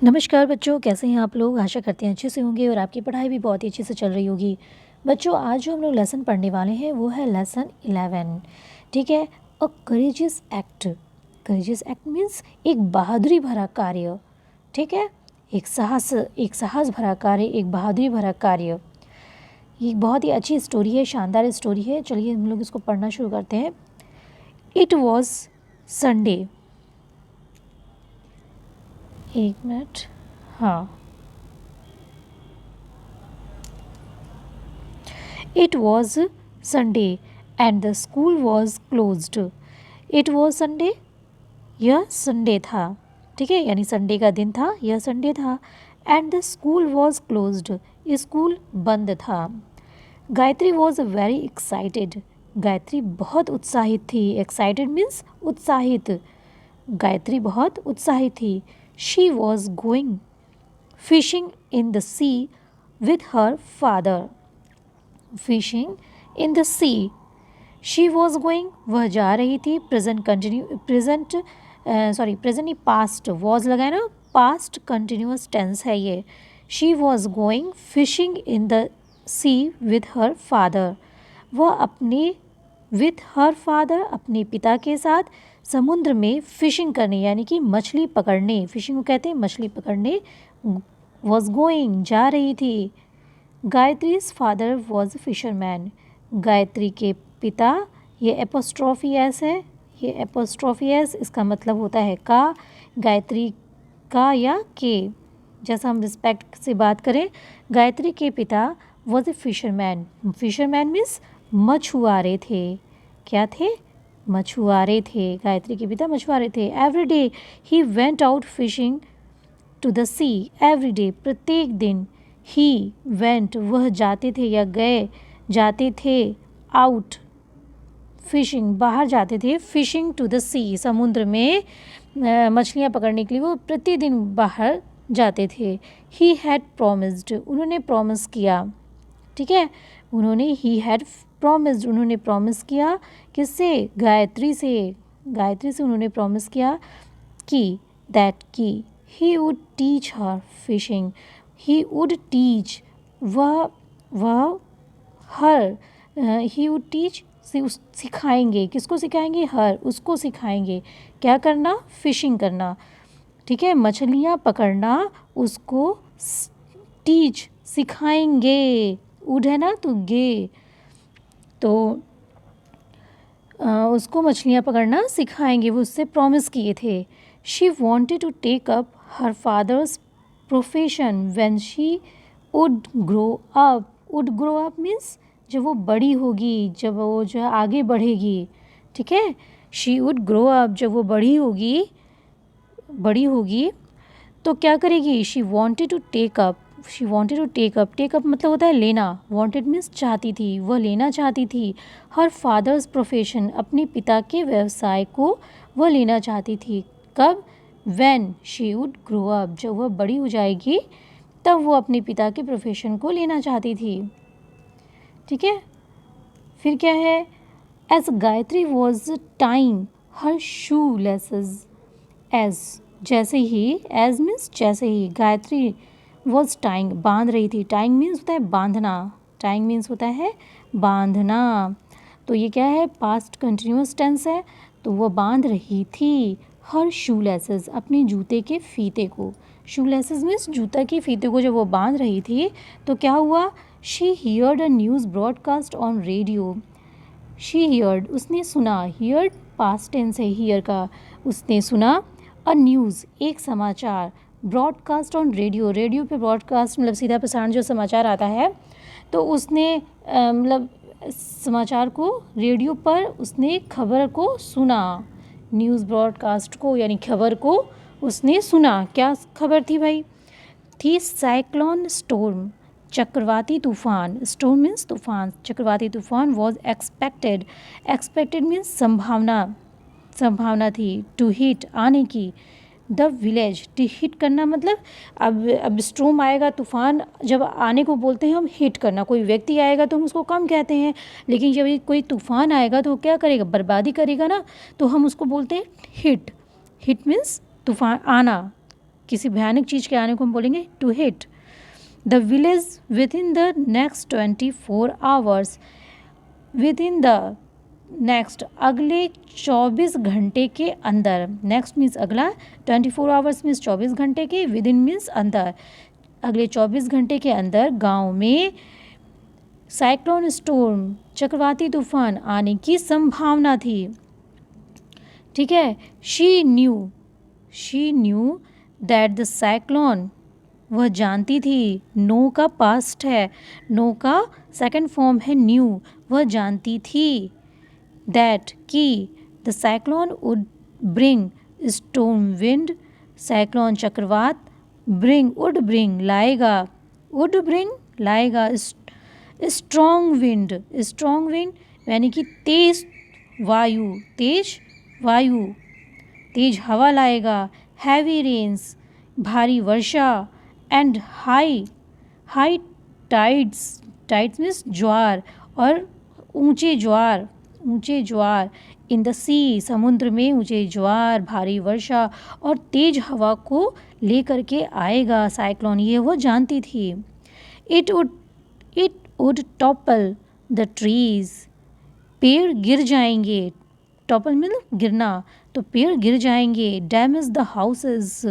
नमस्कार बच्चों, कैसे हैं आप लोग। आशा करते हैं अच्छे से होंगे और आपकी पढ़ाई भी बहुत ही अच्छे से चल रही होगी। बच्चों, आज जो हम लोग लेसन पढ़ने वाले हैं वो है लेसन 11। ठीक है। A courageous act. Courageous act means एक बहादुरी भरा कार्य। ठीक है। एक साहस भरा कार्य, एक बहादुरी भरा कार्य। ये बहुत ही अच्छी स्टोरी है, शानदार स्टोरी है। चलिए हम लोग इसको पढ़ना शुरू करते हैं। It was Sunday. एक मिनट। हाँ, It was Sunday and the school was closed. It was Sunday, यह संडे था। ठीक है, यानी संडे का दिन था, यह संडे था। And the school was closed, school बंद था। Gayatri was very excited, Gayatri बहुत उत्साहित थी। एक्साइटेड मीन्स उत्साहित। गायत्री बहुत उत्साहित थी। She was going fishing in the sea with her father. Fishing in the sea, she was going, वह जा रही थी। प्रेजेंट नहीं, पास्ट। वॉज लगाए ना, पास्ट कंटिन्यूस टेंस है ये। She was going fishing in the sea with her father, वह अपने विथ हर फादर, अपने पिता के साथ समुद्र में फिशिंग करने, यानी कि मछली पकड़ने, फिशिंग को कहते हैं मछली पकड़ने, वॉज गोइंग, जा रही थी। गायत्रीज फादर वॉज फिशरमैन, गायत्री के पिता, ये एपोस्ट्रॉफी एस है, ये एपोस्ट्रॉफी एस, इसका मतलब होता है का, गायत्री का या के, जैसा हम रिस्पेक्ट से बात करें। गायत्री के पिता was a fisherman, fisherman means मछुआरे थे। क्या थे? मछुआरे थे। गायत्री के पिता मछुआरे थे। Every day he went out fishing to the sea, every day, प्रत्येक दिन। ही वेंट, वह जाते थे या गए, जाते थे। आउट, फिशिंग, बाहर जाते थे। फिशिंग टू द सी, समुद्र में मछलियाँ पकड़ने के लिए वो प्रतिदिन बाहर जाते थे। ही हैड प्रोमिस्ड, उन्होंने प्रॉमिस किया। ठीक है, उन्होंने ही हैड प्रोमिस्ड, उन्होंने प्रॉमिस किया। किससे? गायत्री से। गायत्री से उन्होंने प्रॉमिस किया कि दैट की he would teach her fishing, he would teach, वह हर, ही वुड टीच, सिखाएंगे। किसको सिखाएंगे? हर, उसको सिखाएंगे। क्या करना? फिशिंग करना। ठीक है, मछलियाँ पकड़ना, उसको टीच, सिखाएंगे। वुड है ना, तो गे, तो उसको मछलियाँ पकड़ना सिखाएंगे, वो उससे प्रॉमिस किए थे। She wanted to take up her father's profession when she would grow up. Would grow up means जब वो बड़ी होगी, जब वो जो है आगे बढ़ेगी। ठीक है, शी वुड ग्रो अप, जब वो बड़ी होगी तो क्या करेगी? She wanted to take up, she wanted to take up, take up मतलब होता है लेना। वॉन्टेड मीन्स चाहती थी, वह लेना चाहती थी। हर फादर्स प्रोफेशन, अपने पिता के व्यवसाय को वह लेना चाहती थी। कब? When she would grow up, जब वह बड़ी हो जाएगी तब वो अपने पिता के प्रोफेशन को लेना चाहती थी। ठीक है, फिर क्या है? As Gayatri was tying her shoe laces, as, जैसे ही, एज मीन्स जैसे ही, गायत्री वॉज टाइंग, बांध रही थी। टाइंग मीन्स होता है बांधना, टाइंग मीन्स होता है बांधना। तो ये क्या है? पास्ट कंटिन्यूस टेंस है, तो वो बांध रही थी। हर शू लेसेस, अपने जूते के फीते को। शू लेसेस मीन्स जूता के फीते को जब वो बांध रही थी तो क्या हुआ? She heard a news broadcast on radio. She heard, उसने सुना। हियर्ड पास्ट टेंस है हियर का। उसने सुना अ न्यूज़, एक समाचार। ब्रॉडकास्ट ऑन रेडियो, रेडियो पे ब्रॉडकास्ट मतलब सीधा प्रसारण जो समाचार आता है, तो उसने मतलब समाचार को रेडियो पर उसने खबर को सुना। न्यूज़ ब्रॉडकास्ट को यानी खबर को उसने सुना। क्या खबर थी भाई? थी साइक्लोन स्टॉर्म, चक्रवाती तूफान। स्टॉर्म मीन्स तूफान, चक्रवाती तूफान वॉज एक्सपेक्टेड, एक्सपेक्टेड मीन्स संभावना, संभावना थी। टू हिट, आने की। द विलेज, टू हिट करना मतलब अब स्टॉर्म आएगा, तूफान जब आने को बोलते हैं हम हिट करना। कोई व्यक्ति आएगा तो हम उसको कम कहते हैं, लेकिन जब कोई तूफान आएगा तो क्या करेगा? बर्बादी करेगा ना, तो हम उसको बोलते हैं हिट। हिट मीन्स तूफान आना, किसी भयानक चीज़ के आने को हम बोलेंगे to hit. The village within the next 24 hours, within the next अगले 24 घंटे के अंदर, नेक्स्ट मीन्स अगला, 24 आवर्स मीन्स 24 घंटे के, विद इन मीन्स अंदर, अगले 24 घंटे के अंदर गांव में साइक्लोन स्टॉर्म चक्रवाती तूफान आने की संभावना थी। ठीक है, she knew that the cyclone, वह जानती थी, नो का पास्ट है, नो का सेकंड फॉर्म है न्यू, वह जानती थी, दैट कि the cyclone would bring storm wind, cyclone चक्रवात, वुड ब्रिंग लाएगा स्ट्रॉन्ग विंड यानी कि तेज वायु, तेज हवा लाएगा, हैवी रेन्स, भारी वर्षा, एंड हाई टाइड्स मीन्स ज्वार, और ऊंचे ज्वार इन द सी, समुद्र में ऊंचे ज्वार, भारी वर्षा और तेज हवा को लेकर के आएगा साइक्लोन, ये वो जानती थी। It would topple the trees, पेड़ गिर जाएंगे, टॉपल मीन गिरना, तो पेड़ गिर जाएंगे, डैमेज द हाउसेस,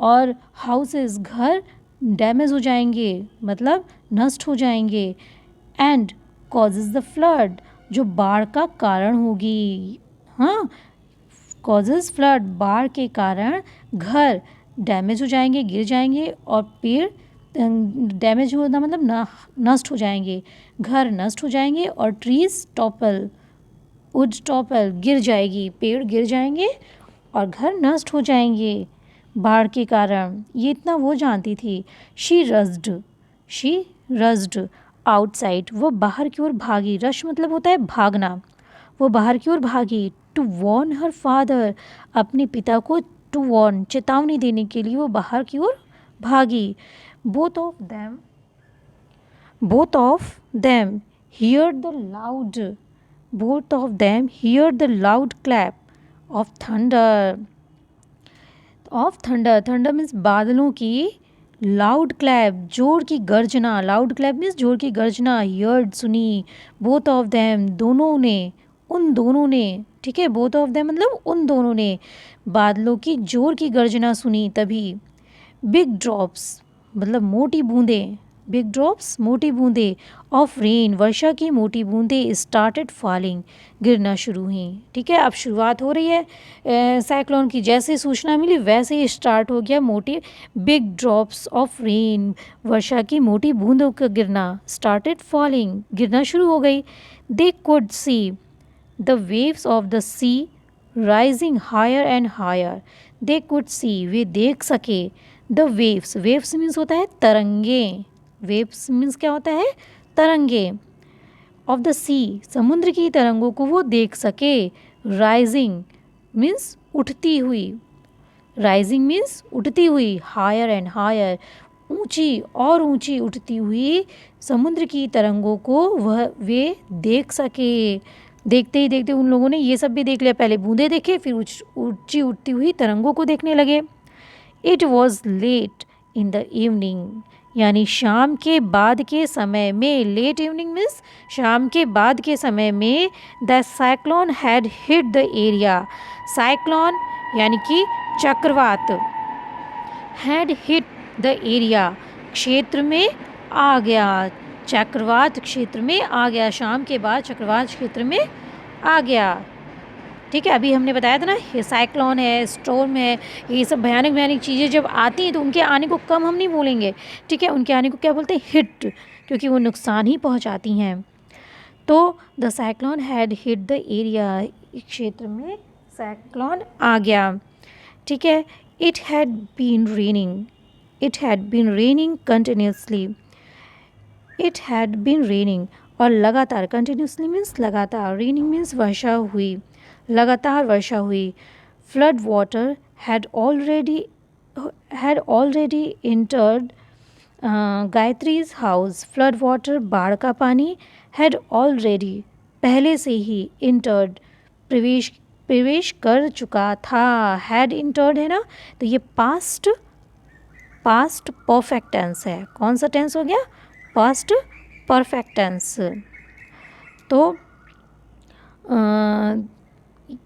और हाउसेस घर डैमेज हो जाएंगे मतलब नष्ट हो जाएंगे, एंड कॉजेज द फ्लड, जो बाढ़ का कारण होगी। हाँ, कॉजेज फ्लड, बाढ़ के कारण घर डैमेज हो जाएंगे, गिर जाएंगे, और पेड़ डैमेज होना मतलब नष्ट हो जाएंगे, घर नष्ट हो जाएंगे, और ट्रीज टॉपल, वुड टॉपल गिर जाएगी, पेड़ गिर जाएंगे और घर नष्ट हो जाएंगे बाढ़ के कारण, ये इतना वो जानती थी। शी रस्ड आउटसाइड, वो बाहर की ओर भागी, रश मतलब होता है भागना, वो बाहर की ओर भागी, टू वॉर्न हर फादर, अपने पिता को टू वॉर्न, चेतावनी देने के लिए वो बाहर की ओर भागी। Both of them here the loud clap of thunder, thunder means बादलों की, लाउड क्लैप जोर की गर्जना, लाउड क्लैप मीन्स जोर की गर्जना, हियर्ड सुनी, बोथ ऑफ देम उन दोनों ने, ठीक है, बोथ ऑफ देम मतलब उन दोनों ने बादलों की जोर की गर्जना सुनी तभी। बिग ड्रॉप्स मतलब मोटी बूंदें ऑफ रेन, वर्षा की मोटी बूंदें, स्टार्टेड फॉलिंग, गिरना शुरू हुई। ठीक है, अब शुरुआत हो रही है साइक्लोन की, जैसे सूचना मिली वैसे ही स्टार्ट हो गया, मोटी बिग ड्रॉप्स ऑफ रेन, वर्षा की मोटी बूंदों का गिरना, स्टार्टेड फॉलिंग, गिरना शुरू हो गई। They could see the waves of the sea rising higher and higher, they could see, वे देख सके, द वेव्स मीन्स होता है तरंगे, वेव्स मीन्स क्या होता है, तरंगे, ऑफ द सी, समुद्र की तरंगों को वो देख सके। राइजिंग मीन्स उठती हुई, हायर एंड हायर, ऊंची और ऊंची उठती हुई समुद्र की तरंगों को वे देख सके। देखते ही देखते उन लोगों ने ये सब भी देख लिया, पहले बूंदे देखे, फिर ऊंची उठती हुई तरंगों को देखने लगे। It was late in the evening, यानी शाम के बाद के समय में, लेट इवनिंग मीन्स शाम के बाद के समय में, the cyclone had hit the area, cyclone यानी कि चक्रवात, हैड हिट द एरिया, क्षेत्र में आ गया, चक्रवात क्षेत्र में आ गया, शाम के बाद चक्रवात क्षेत्र में आ गया। ठीक है, अभी हमने बताया था ना, ये साइक्लोन है, स्टॉर्म है, ये सब भयानक चीज़ें जब आती हैं तो उनके आने को कम हम नहीं बोलेंगे, ठीक है, उनके आने को क्या बोलते हैं, हिट, क्योंकि वो नुकसान ही पहुंचाती हैं। तो the cyclone had hit the area, क्षेत्र में साइक्लोन आ गया। ठीक है, it had been raining continuously, it had been raining, और लगातार, कंटिन्यूसली मीन्स लगातार, रेनिंग मीन्स वर्षा हुई, लगातार वर्षा हुई। Flood water had already entered Gayatri's house, flood water बाढ़ का पानी, हैड ऑलरेडी पहले से ही, इंटर्ड प्रवेश कर चुका था। हैड इंटर्ड है ना, तो ये पास्ट परफेक्ट टेंस है। कौन सा टेंस हो गया? Past perfect tense. तो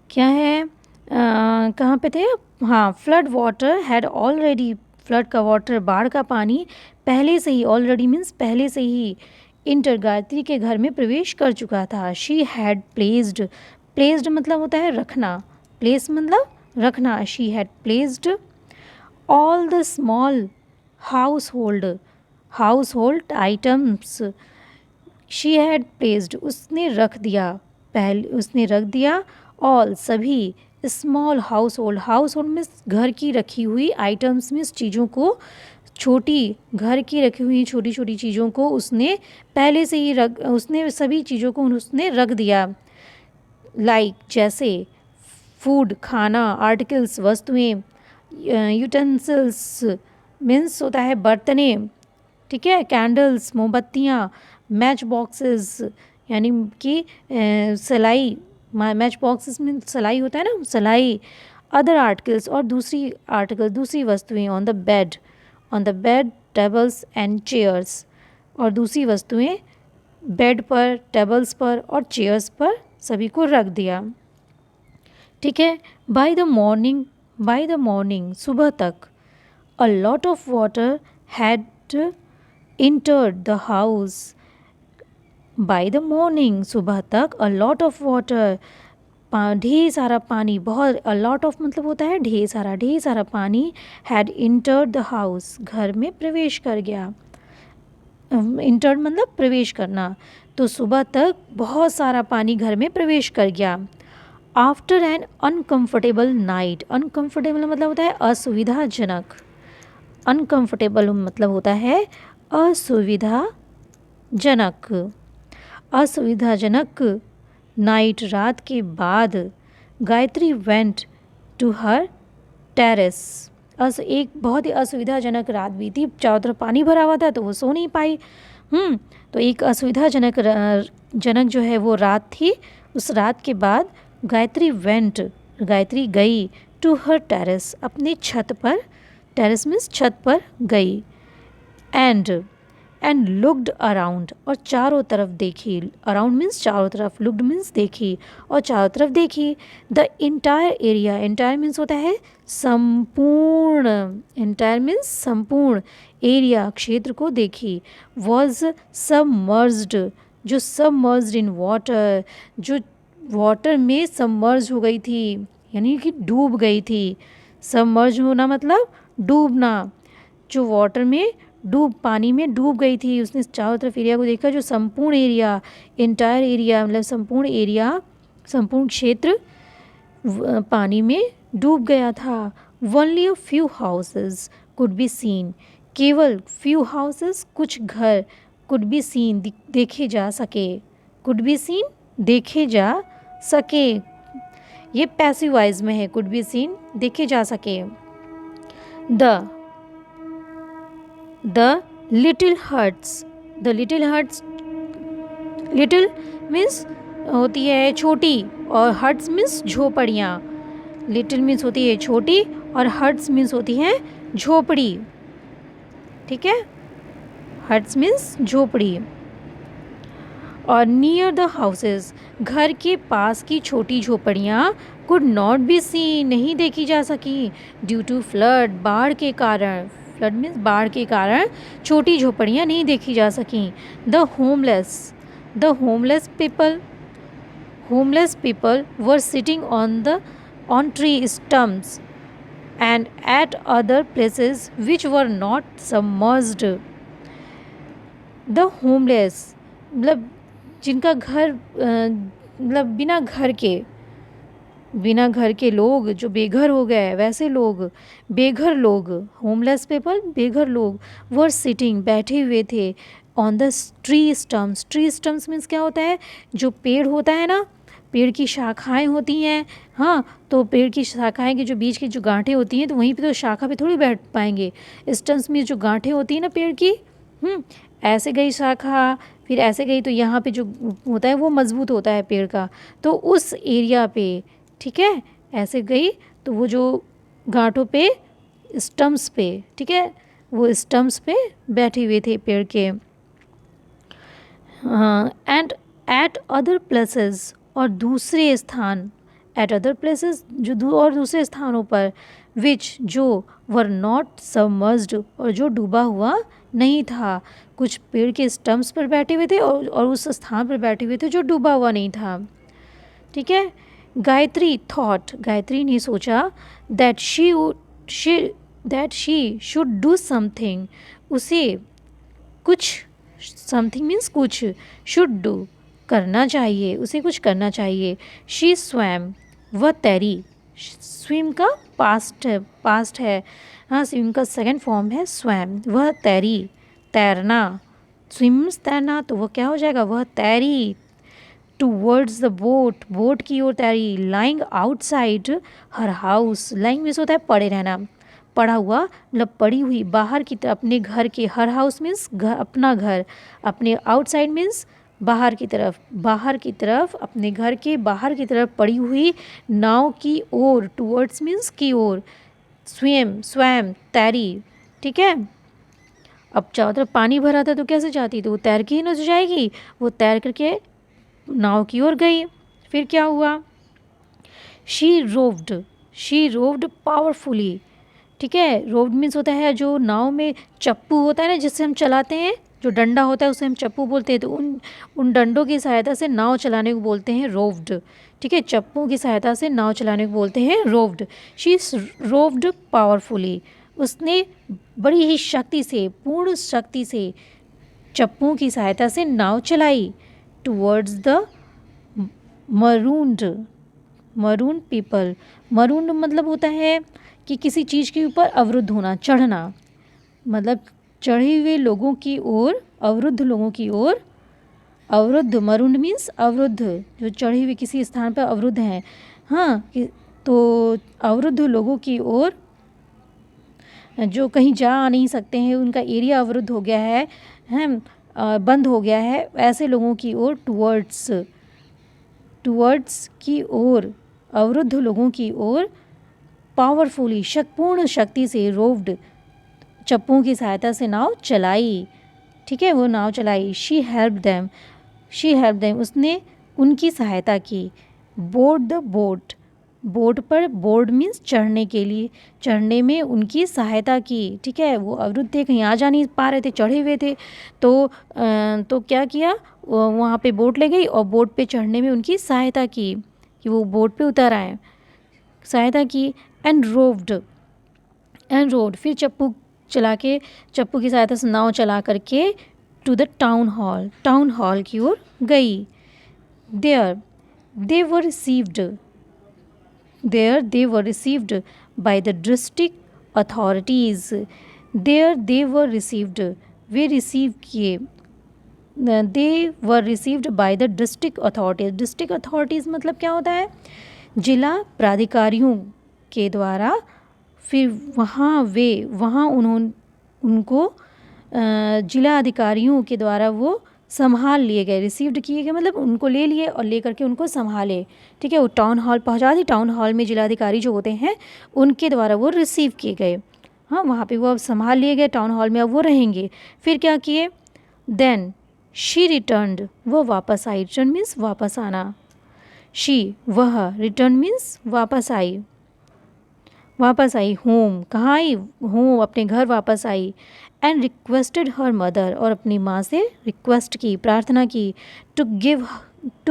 क्या है, कहाँ पे थे? हाँ, flood water had already, flood का वाटर, बाढ़ का पानी पहले से ही, ऑलरेडी मीन्स पहले से ही, इंटर गायत्री के घर में प्रवेश कर चुका था। शी हैड प्लेस्ड मतलब होता है रखना, प्लेस मतलब रखना। She had placed all the small house hold items. She had placed उसने रख दिया ऑल सभी, स्मॉल हाउस होल्ड मीन्स घर की रखी हुई, आइटम्स मीन्स चीज़ों को, घर की रखी हुई छोटी छोटी चीज़ों को उसने पहले से ही उसने सभी चीज़ों को उसने रख दिया। लाइक जैसे फूड खाना, आर्टिकल्स वस्तुएं, यूटेंसिल्स मीन्स होता है बर्तने, ठीक है, कैंडल्स मोमबत्तियाँ, मैच बॉक्सेस यानी कि सिलाई, मैच बॉक्सेस में सिलाई होता है ना, सिलाई, अदर आर्टिकल्स और दूसरी वस्तुएं, on the bed tables and chairs, और दूसरी वस्तुएं बेड पर, टेबल्स पर और चेयर्स पर सभी को रख दिया। ठीक है। बाय द मॉर्निंग सुबह तक, a lot of water had entered the house. By the morning सुबह तक, a lot of water ढेर सारा पानी, बहुत, a lot of मतलब होता है ढेर सारा पानी, had entered the house घर में प्रवेश कर गया। entered मतलब प्रवेश करना, तो सुबह तक बहुत सारा पानी घर में प्रवेश कर गया। After an uncomfortable night, uncomfortable मतलब होता है असुविधाजनक, अनकम्फर्टेबल मतलब होता है असुविधाजनक नाइट रात के बाद, Gayatri went to her terrace. एक बहुत ही असुविधाजनक रात बीती, चारों तरफ पानी भरा हुआ था तो वो सो नहीं पाई। तो एक असुविधाजनक जो है वो रात थी। उस रात के बाद गायत्री गई टू हर टेरेस, अपने छत पर, टेरेस मीन्स छत पर गई, एंड लुक्ड अराउंड और चारों तरफ देखी, अराउंड मीन्स चारों तरफ, लुक्ड मीन्स देखी और चारों तरफ देखी। The entire area, entire means होता है संपूर्ण, इंटायर मीन्स संपूर्ण, एरिया क्षेत्र को देखी। वॉज सबमर्ज्ड, जो सबमर्ज्ड इन वाटर, जो वाटर में सबमर्ज हो गई थी यानी कि डूब गई थी। सबमर्ज होना मतलब डूबना, जो वाटर में पानी में डूब गई थी। उसने चारों तरफ एरिया को देखा, जो संपूर्ण एरिया, इंटायर एरिया मतलब संपूर्ण एरिया, संपूर्ण क्षेत्र पानी में डूब गया था। Only a few houses could be seen, केवल फ्यू हाउसेस कुछ घर, कुड बी सीन देखे जा सके, कुड बी सीन देखे जा सके, ये पैसिव वॉइस में है, कुड बी सीन देखे जा सके। The little huts, little means होती है छोटी और हट्स मीन्स झोपड़ियाँ। लिटिल मीन्स होती है छोटी और हट्स मीन्स होती हैं झोपड़ी। ठीक है, हट्स मीन्स झोपड़ी। और नियर द हाउसेस, घर के पास की छोटी झोपड़ियाँ, कुड नॉट बी सीन नहीं देखी जा सकी, ड्यू टू फ्लड बाढ़ के कारण, फ्लड मीन्स बाढ़ के कारण छोटी झोपड़ियाँ नहीं देखी जा सकीं। The homeless people were sitting on tree stumps and eight other places which were not submerged. The homeless मतलब जिनका घर मतलब बिना घर के लोग, जो बेघर हो गए, वैसे लोग, बेघर लोग, होमलेस पीपल बेघर लोग, वर सिटिंग बैठे हुए थे, on the tree stumps means क्या होता है, जो पेड़ होता है ना, पेड़ की शाखाएं होती हैं। हाँ, तो पेड़ की शाखाएं के जो बीच की जो गांठें होती हैं, तो वहीं पे तो शाखा पे थोड़ी बैठ पाएंगे। स्टम्प्स में जो गांठें होती हैं ना पेड़ की, ऐसे गई शाखा, फिर ऐसे गई, तो यहाँ पे जो होता है वो मजबूत होता है पेड़ का, तो उस एरिया पे ठीक है, ऐसे गई तो वो जो गांठों पे, स्टम्प्स पे, ठीक है, वो स्टम्प्स पे बैठे हुए थे पेड़ के। एंड एट अदर प्लेसेस, और दूसरे स्थान, एट अदर प्लेसेस जो और दूसरे स्थानों पर, विच जो वर नॉट सबमर्ज्ड, और जो डूबा हुआ नहीं था। कुछ पेड़ के स्टम्प्स पर बैठे हुए थे और उस स्थान पर बैठे हुए थे जो डूबा हुआ नहीं था। ठीक है। गायत्री थॉट, गायत्री ने सोचा that she should do something, उसे कुछ, समथिंग मीन्स कुछ, शुड डू करना चाहिए, उसे कुछ करना चाहिए। शी स्वैम, वह तैरी, स्विम का पास्ट है, हाँ, स्विम का सेकंड फॉर्म है स्वैम, वह तैरी, तैरना, स्विम मीन्स तैरना, तो वह क्या हो जाएगा, वह तैरी। टूवर्ड्स द बोट, बोट की ओर तैरी। लाइंग आउटसाइड हर हाउस, लाइंग मीन्स होता है पड़े रहना, पड़ा हुआ मतलब पड़ी हुई, बाहर की तरफ अपने घर के, हर हाउस मीन्स घर, अपना घर, अपने आउटसाइड मीन्स बाहर की तरफ, बाहर की तरफ, अपने घर के बाहर की तरफ पड़ी हुई नाव की ओर, टूवर्ड्स मीन्स की ओर, स्वयं तैरी। ठीक है। अब चारों तरफ पानी भरा था तो कैसे जाती, तो वो तैर के ही न जाएगी, वो तैर करके नाव की ओर गई। फिर क्या हुआ, शी रोव्ड पावरफुली। ठीक है, रोव्ड मीन्स होता है जो नाव में चप्पू होता है ना, जिससे हम चलाते हैं, जो डंडा होता है उसे हम चप्पू बोलते हैं, तो उन डंडों की सहायता से नाव चलाने को बोलते हैं रोव्ड। ठीक है, चप्पू की सहायता से नाव चलाने को बोलते हैं रोव्ड। शी रोव्ड पावरफुली, उसने बड़ी ही शक्ति से, पूर्ण शक्ति से चप्पू की सहायता से नाव चलाई। Towards the maroon people, maroon मतलब होता है कि किसी चीज़ के ऊपर अवरुद्ध होना, चढ़ना, मतलब चढ़े हुए लोगों की ओर, अवरुद्ध लोगों की ओर, अवरुद्ध, मरून मीन्स अवरुद्ध, जो चढ़े हुए किसी स्थान पर अवरुद्ध हैं, हाँ, तो अवरुद्ध लोगों की ओर, जो कहीं जा नहीं सकते हैं, उनका एरिया अवरुद्ध हो गया है, बंद हो गया है, ऐसे लोगों की ओर, टूवर्ड्स की ओर, अवरुद्ध लोगों की ओर, पावरफुली पूर्ण शक्ति से, रोव्ड चप्पू की सहायता से नाव चलाई। ठीक है, वो नाव चलाई। शी हेल्प देम, उसने उनकी सहायता की। बोर्ड द बोट, बोट पर, बोर्ड मीन्स चढ़ने के लिए, चढ़ने में उनकी सहायता की। ठीक है, वो अवरुद्ध थे, कहीं आ जा नहीं पा रहे थे, चढ़े हुए थे, तो क्या किया, वहाँ पे बोट ले गई और बोट पे चढ़ने में उनकी सहायता की, कि वो बोट पे उतर आए, सहायता की। एंड रोव्ड, फिर चप्पू की सहायता से नाव चला करके टू द टाउन हॉल की ओर गई। There they were received by the district authorities, वे रिसीव किए, they were received by the district authorities मतलब क्या होता है, जिला प्राधिकारियों के द्वारा। फिर वहाँ उनको जिला अधिकारियों के द्वारा वो संभाल लिए गए, रिसीव्ड किए गए मतलब उनको ले लिए और ले करके उनको संभाले। ठीक है, वो टाउन हॉल पहुँचा दी, टाउन हॉल में जिलाधिकारी जो होते हैं उनके द्वारा वो रिसीव किए गए, हाँ, वहाँ पे वो अब संभाल लिए गए, टाउन हॉल में अब वो रहेंगे। फिर क्या किए, देन शी रिटर्नड, वह वापस आई, रिटर्न मीन्स वापस आना, वह, रिटर्न मीन्स वापस आई, होम, कहाँ आई, होम, अपने घर वापस आई। एंड रिक्वेस्टेड हर मदर, और अपनी माँ से रिक्वेस्ट की, प्रार्थना की, to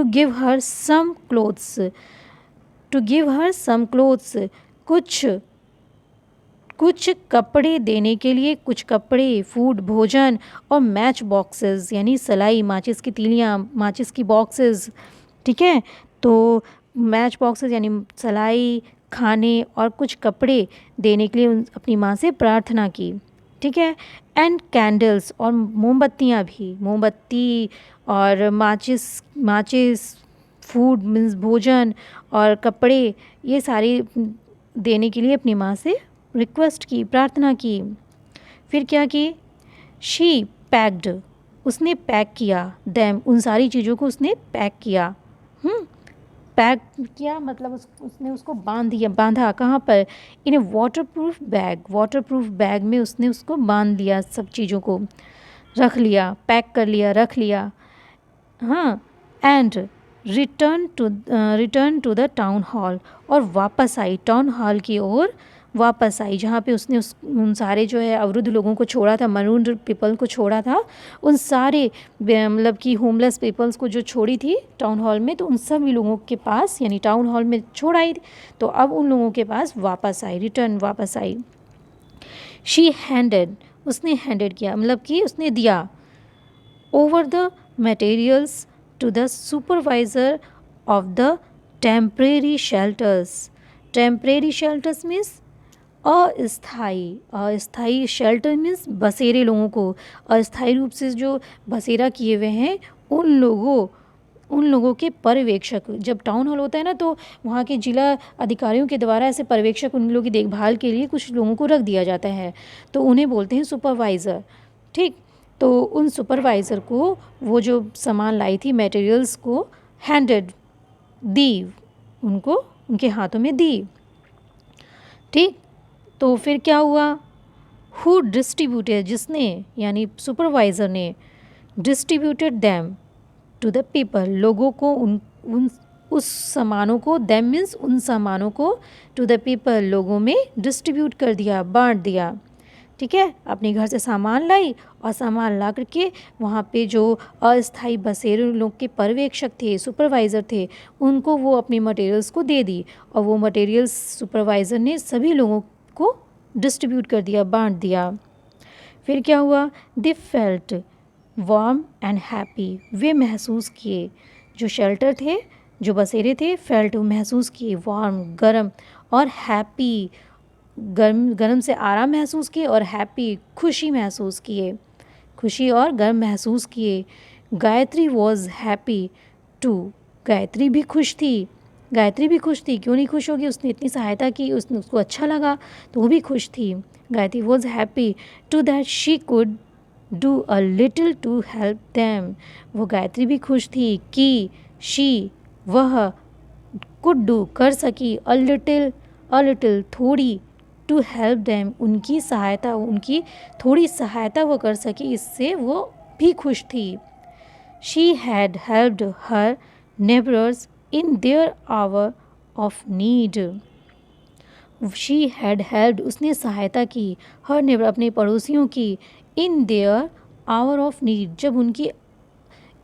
give her some clothes, कुछ कपड़े देने के लिए, कुछ कपड़े, फूड, भोजन, और मैच बॉक्सेस यानी सलाई, माचिस की तीलियाँ, माचिस की बॉक्सेस। ठीक है, तो मैच बॉक्सेस यानी सलाई, खाने और कुछ कपड़े देने के लिए अपनी माँ से प्रार्थना की। ठीक है, एंड कैंडल्स, और मोमबत्तियाँ भी, मोमबत्ती और माचिस, फूड मीन्स भोजन, और कपड़े, ये सारी देने के लिए अपनी माँ से रिक्वेस्ट की, प्रार्थना की। फिर क्या की, शी पैक्ड, उसने पैक किया, देम, उन सारी चीज़ों को उसने पैक किया, पैक किया मतलब उसने उसको बांधा कहाँ पर, इन ए वाटरप्रूफ बैग में उसने उसको बांध लिया, सब चीज़ों को रख लिया, पैक कर लिया, रख लिया। हाँ, and return to the town hall, और वापस आई टाउन हॉल की ओर वापस आई, जहाँ पे उसने उन सारे जो है अवरुद्ध लोगों को छोड़ा था, मरून पीपल को छोड़ा था, उन सारे मतलब कि होमलेस पीपल्स को जो छोड़ी थी टाउन हॉल में, तो उन सभी लोगों के पास यानी टाउन हॉल में छोड़ आई, तो अब उन लोगों के पास वापस आई, वापस आई। शी हैंडेड, उसने हैंडेड किया मतलब कि उसने दिया, over the materials to the supervisor of the temporary shelters means अस्थाई शेल्टर मीन्स बसेरे लोगों को, अस्थाई रूप से जो बसेरा किए हुए हैं उन लोगों के पर्यवेक्षक। जब टाउन हॉल होता है ना, तो वहाँ के जिला अधिकारियों के द्वारा ऐसे पर्यवेक्षक उन लोगों की देखभाल के लिए कुछ लोगों को रख दिया जाता है, तो उन्हें बोलते हैं सुपरवाइज़र। ठीक, तो उन सुपरवाइज़र को वो जो सामान लाई थी, मटेरियल्स को हैंडेड, दी, उनको उनके हाथों में दी। ठीक, तो फिर क्या हुआ, हु डिस्ट्रीब्यूटेड, जिसने यानी सुपरवाइज़र ने, distributed them to the people, लोगों को उस सामानों को, दैम मीन्स उन सामानों को, टू द पीपल, लोगों में डिस्ट्रीब्यूट कर दिया, बांट दिया। ठीक है, अपने घर से सामान लाई और सामान ला करके वहाँ पे जो अस्थाई बसेरे लोग के पर्यवेक्षक थे, सुपरवाइज़र थे, उनको वो अपनी मटेरियल्स को दे दी, और वो मटेरियल्स सुपरवाइज़र ने सभी लोगों को डिस्ट्रीब्यूट कर दिया, बांट दिया। फिर क्या हुआ, they felt warm and happy, वे महसूस किए, जो शेल्टर थे, जो बसेरे थे, फेल्ट, महसूस किए, वार्म, गर्म, और हैप्पी, गर्म से आराम महसूस किए, और हैप्पी, खुशी महसूस किए, खुशी और गर्म महसूस किए। Gayatri was happy to, Gayatri भी खुश थी, क्यों नहीं खुश होगी, उसने इतनी सहायता की, उसको अच्छा लगा, तो वो भी खुश थी। Gayatri was happy to that she could do a little to help them, वो गायत्री भी खुश थी कि शी, वह, कुड डू, कर सकी, अ लिटिल, थोड़ी, टू हेल्प देम, उनकी थोड़ी सहायता वो कर सकी, इससे वो भी खुश थी। She had helped her neighbours in their hour of need, she had helped, उसने सहायता की, हर नेबर, अपने पड़ोसियों की, in their hour of need, जब उनकी,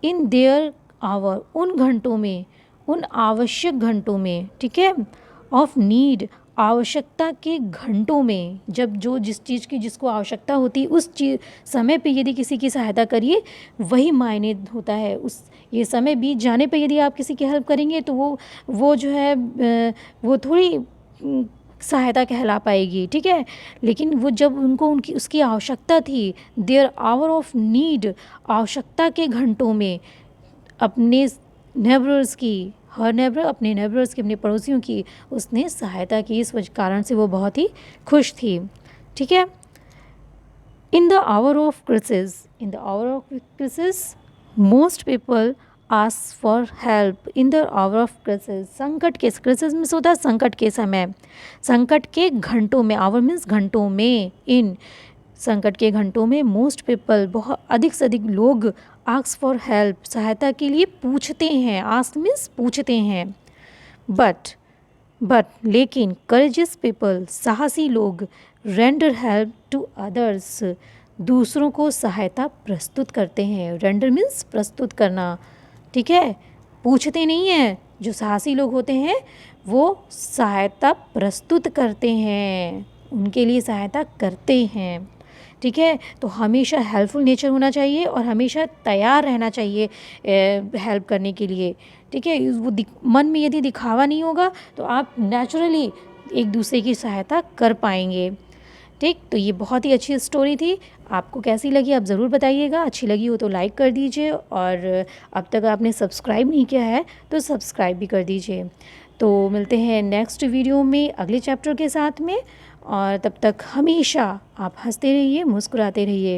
इन देयर आवर, उन घंटों में, उन आवश्यक घंटों में, ठीक है, ऑफ नीड, आवश्यकता के घंटों में, जब जो जिस चीज़ की जिसको आवश्यकता होती, उस समय पे यदि किसी की सहायता करिए, वही मायने होता है। ये समय बीत जाने पे यदि आप किसी की हेल्प करेंगे, तो वो जो है वो थोड़ी सहायता कहला पाएगी, ठीक है। लेकिन वो जब उसकी आवश्यकता थी, देयर आवर ऑफ नीड, आवश्यकता के घंटों में, अपने नेबर्स की, हर नेबर, अपने नेबर्स की, अपने पड़ोसियों की उसने सहायता की, इस वजह कारण से वो बहुत ही खुश थी। ठीक है। In the hour of crisis most people ask for help in the hour of crisis, संकट के, क्राइसिस में होता है संकट के समय, संकट के घंटों में, आवर मीन्स घंटों में, इन संकट के घंटों में मोस्ट पीपल, बहुत अधिक से अधिक लोग, आस्क फॉर हेल्प, सहायता के लिए पूछते हैं, आस्क मीन्स पूछते हैं, बट लेकिन करेजियस पीपल, साहसी लोग, रेंडर हेल्प टू अदर्स, दूसरों को सहायता प्रस्तुत करते हैं, रेंडर मीन्स प्रस्तुत करना, ठीक है, पूछते नहीं हैं। जो साहसी लोग होते हैं वो सहायता प्रस्तुत करते हैं, उनके लिए सहायता करते हैं, ठीक है। तो हमेशा हेल्पफुल नेचर होना चाहिए और हमेशा तैयार रहना चाहिए हेल्प करने के लिए, ठीक है। वो मन में यदि दिखावा नहीं होगा तो आप नेचुरली एक दूसरे की सहायता कर पाएंगे, ठीक। तो ये बहुत ही अच्छी स्टोरी थी, आपको कैसी लगी आप ज़रूर बताइएगा, अच्छी लगी हो तो लाइक कर दीजिए, और अब तक आपने सब्सक्राइब नहीं किया है तो सब्सक्राइब भी कर दीजिए। तो मिलते हैं नेक्स्ट वीडियो में अगले चैप्टर के साथ में, और तब तक हमेशा आप हंसते रहिए, मुस्कुराते रहिए।